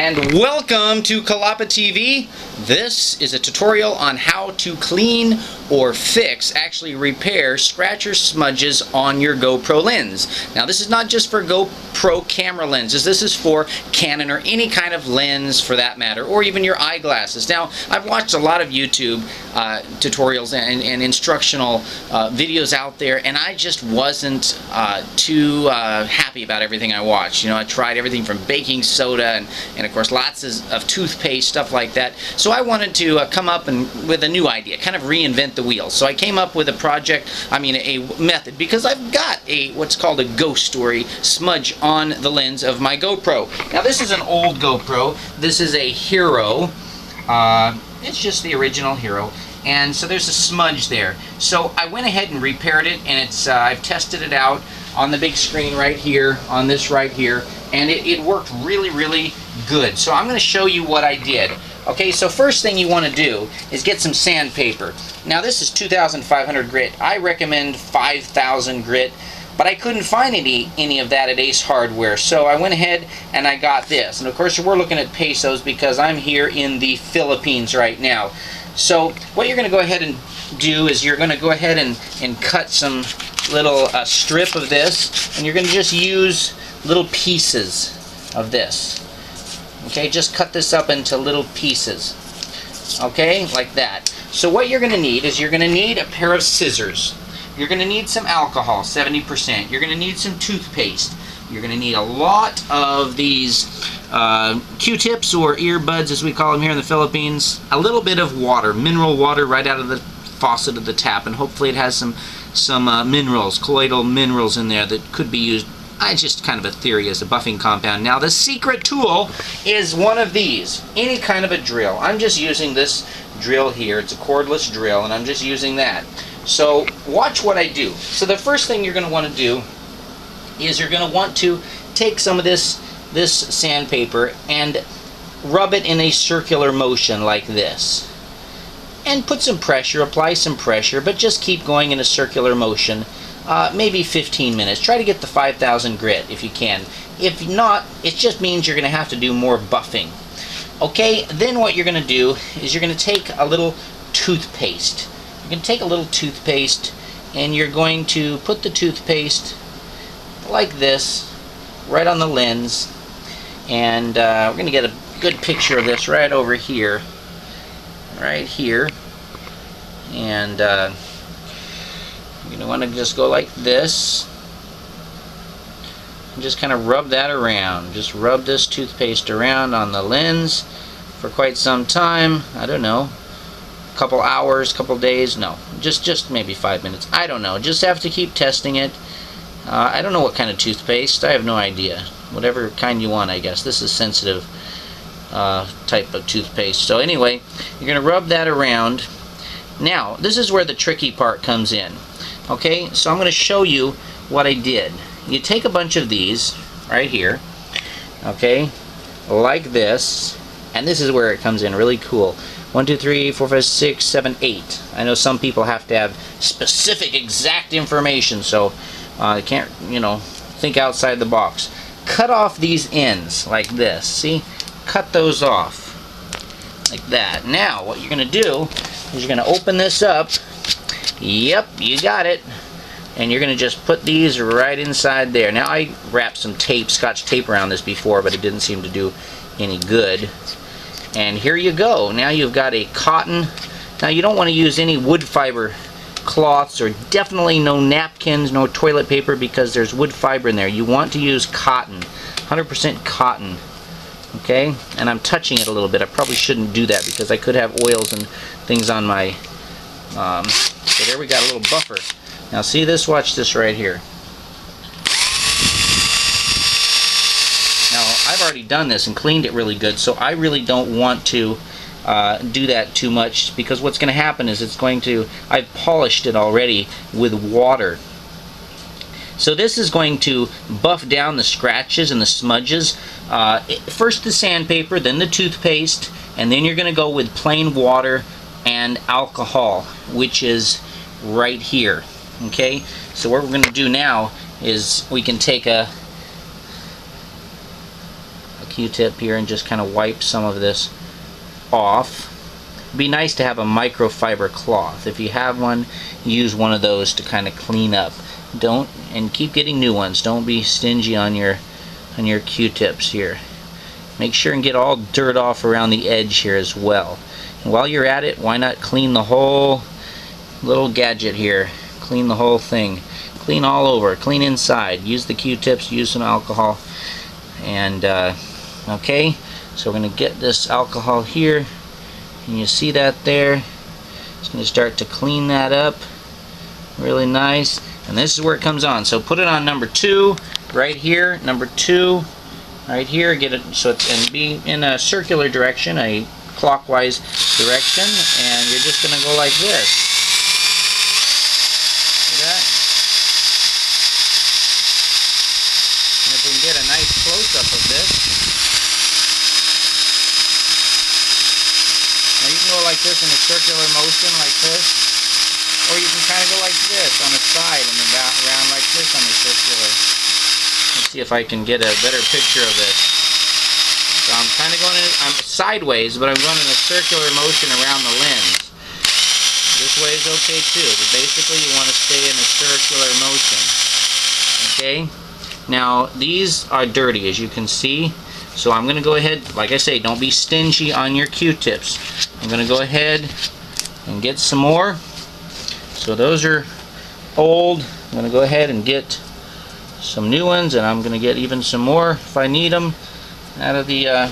And welcome to Kalapa TV. This is a tutorial on how to clean or fix, actually repair, scratch or smudges on your GoPro lens. Now this is not just for GoPro camera lenses, this is for Canon or any kind of lens for that matter, or even your eyeglasses. Now I've watched a lot of YouTube tutorials and instructional videos out there, and I just wasn't too happy about everything I watched. You know, I tried everything from baking soda and of course lots of toothpaste, stuff like that. So I wanted to come up with a new idea, kind of reinvent the wheel. So I came up with a method, because I've got what's called a ghost story smudge on the lens of my GoPro. Now this is an old GoPro. This is a Hero. It's just the original Hero. And so there's a smudge there. So I went ahead and repaired it, and I've tested it out on the big screen right here, on this right here, and it worked really, really good. So I'm going to show you what I did. Okay, so first thing you want to do is get some sandpaper. Now this is 2,500 grit. I recommend 5,000 grit, but I couldn't find any of that at Ace Hardware, so I went ahead and I got this. And of course we're looking at pesos because I'm here in the Philippines right now. So what you're going to go ahead and do is you're going to go ahead and cut some little strip of this, and you're going to just use little pieces of this. Okay, just cut this up into little pieces. Okay, like that. So what you're going to need is you're going to need a pair of scissors. You're going to need some alcohol, 70%. You're going to need some toothpaste. You're going to need a lot of these Q-tips or earbuds, as we call them here in the Philippines. A little bit of water, mineral water right out of the faucet of the tap, and hopefully it has some minerals, colloidal minerals in there that could be used. It's just kind of a theory as a buffing compound. Now the secret tool is one of these, any kind of a drill. I'm just using this drill here. It's a cordless drill, and I'm just using that. So watch what I do. So the first thing you're going to want to do is you're going to want to take some of this sandpaper and rub it in a circular motion like this. And put some pressure, apply some pressure, but just keep going in a circular motion. Maybe 15 minutes. Try to get the 5,000 grit if you can. If not, it just means you're going to have to do more buffing. Okay, then what you're going to do is you're going to take a little toothpaste. You're going to take a little toothpaste and you're going to put the toothpaste like this right on the lens, and we're going to get a good picture of this right over here. Right here. And you're going to want to just go like this and just kind of rub that around. Just rub this toothpaste around on the lens for quite some time. I don't know, a couple hours, couple days. No, just maybe 5 minutes. I don't know. Just have to keep testing it. I don't know what kind of toothpaste. I have no idea. Whatever kind you want, I guess. This is sensitive type of toothpaste. So anyway, you're going to rub that around. Now, this is where the tricky part comes in. Okay, so I'm going to show you what I did. You take a bunch of these right here, okay, like this, and this is where it comes in really cool. 1, 2, 3, 4, 5, 6, 7, 8. I know some people have to have specific, exact information, so they can't, you know, think outside the box. Cut off these ends like this. See? Cut those off like that. Now, what you're going to do is you're going to open this up. Yep, you got it. And you're going to just put these right inside there. Now, I wrapped some tape, scotch tape around this before, but it didn't seem to do any good. And here you go. Now you've got a cotton. Now, you don't want to use any wood fiber cloths, or definitely no napkins, no toilet paper, because there's wood fiber in there. You want to use cotton, 100% cotton. Okay, and I'm touching it a little bit. I probably shouldn't do that because I could have oils and things on my so there we got a little buffer. Now see this, watch this right here. Now I've already done this and cleaned it really good, so I really don't want to do that too much, because what's going to happen is I've polished it already with water. So this is going to buff down the scratches and the smudges. First the sandpaper, then the toothpaste, and then you're going to go with plain water and alcohol, which is right here. Okay, so what we're going to do now is we can take a Q-tip here and just kind of wipe some of this off. It'd be nice to have a microfiber cloth. If you have one, use one of those to kind of clean up. And keep getting new ones. Don't be stingy on your Q-tips here. Make sure and get all dirt off around the edge here as well. And while you're at it, why not clean the whole little gadget here? Clean the whole thing. Clean all over. Clean inside. Use the Q-tips. Use some alcohol. And okay, so we're going to get this alcohol here. And you see that there? It's going to start to clean that up. Really nice. And this is where it comes on. So put it on number 2 right here. Number 2 right here. Get it so it's and be in a circular direction, a clockwise direction, and you're just going to go like this. See that? And if we can get a nice close-up of this. Now you can go like this in a circular motion like this, or you can kind of go like this on the side and around like this on the circular. Let's see if I can get a better picture of this. So I'm kind of going I'm sideways, but I'm going in a circular motion around the lens. This way is okay too, but basically you want to stay in a circular motion. Okay? Now these are dirty, as you can see. So I'm going to go ahead, like I say, don't be stingy on your Q-tips. I'm going to go ahead and get some more. So those are old. I'm going to go ahead and get some new ones, and I'm going to get even some more if I need them out of the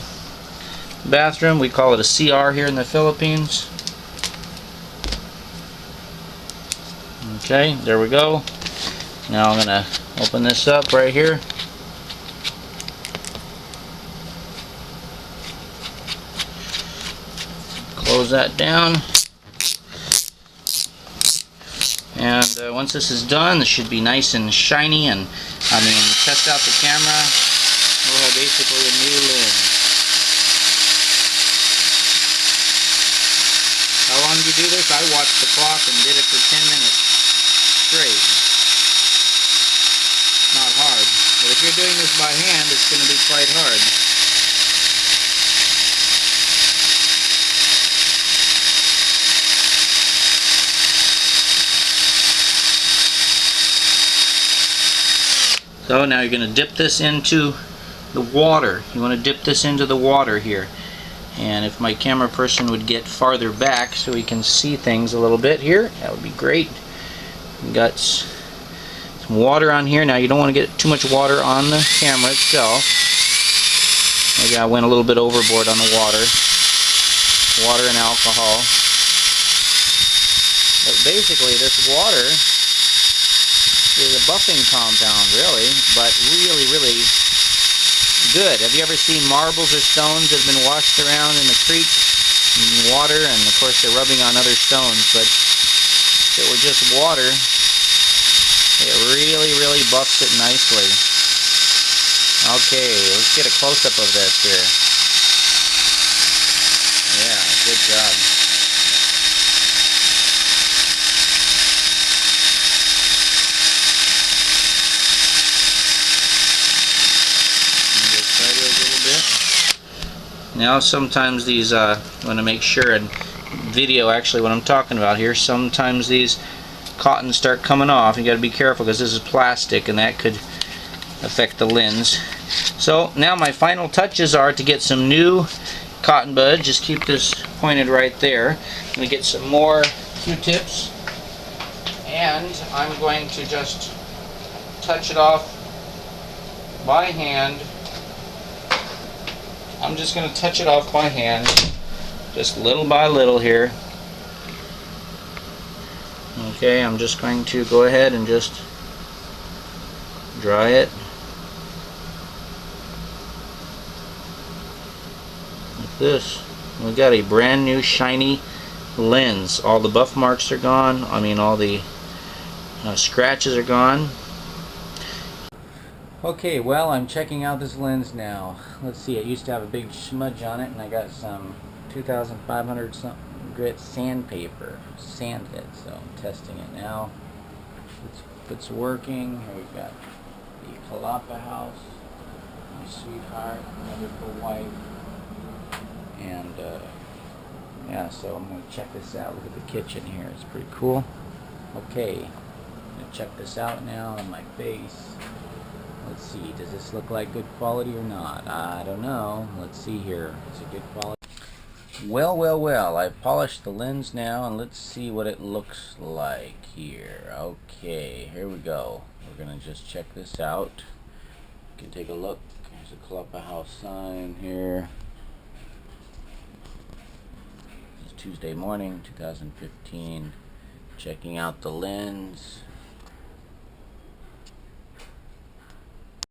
bathroom. We call it a CR here in the Philippines. Okay, there we go. Now I'm going to open this up right here. Close that down. And once this is done, this should be nice and shiny, and I mean, test out the camera, we'll have basically a new lens. How long do you do this? I watched the clock and did it for 10 minutes straight. Not hard. But if you're doing this by hand, it's going to be quite hard. So now you're going to dip this into the water. You want to dip this into the water here. And if my camera person would get farther back so he can see things a little bit here, that would be great. We've got some water on here. Now you don't want to get too much water on the camera itself. Maybe I went a little bit overboard on the water. Water and alcohol. But basically this water is a buffing compound, really, but really, really good. Have you ever seen marbles or stones that have been washed around in the creek in water, and of course they're rubbing on other stones, but if it were just water, it really, really buffs it nicely. Okay, let's get a close-up of this here. Yeah, good job. Now sometimes these, I want to make sure and video actually what I'm talking about here, sometimes these cottons start coming off. You got to be careful because this is plastic and that could affect the lens. So now my final touches are to get some new cotton bud. Just keep this pointed right there. I'm going to get some more Q-tips, and I'm going to just touch it off by hand. I'm just going to touch it off by hand, just little by little here. Okay, I'm just going to go ahead and just dry it. Like this. We've got a brand new shiny lens. All the buff marks are gone. I mean, all the scratches are gone. Okay, well, I'm checking out this lens now. Let's see, it used to have a big smudge on it, and I got some 2,500 something grit sandpaper, sand it, so I'm testing it now. If it's working. Here we've got the Jalapa house. My sweetheart, wonderful wife. And yeah, so I'm going to check this out. Look at the kitchen here. It's pretty cool. Okay, I'm going to check this out now on my face. Let's see, does this look like good quality or not? I don't know. Let's see here. Is it good quality? Well, well, well. I've polished the lens now, and let's see what it looks like here. Okay, here we go. We're going to just check this out. You can take a look. There's a clubhouse sign here. It's Tuesday morning, 2015. Checking out the lens.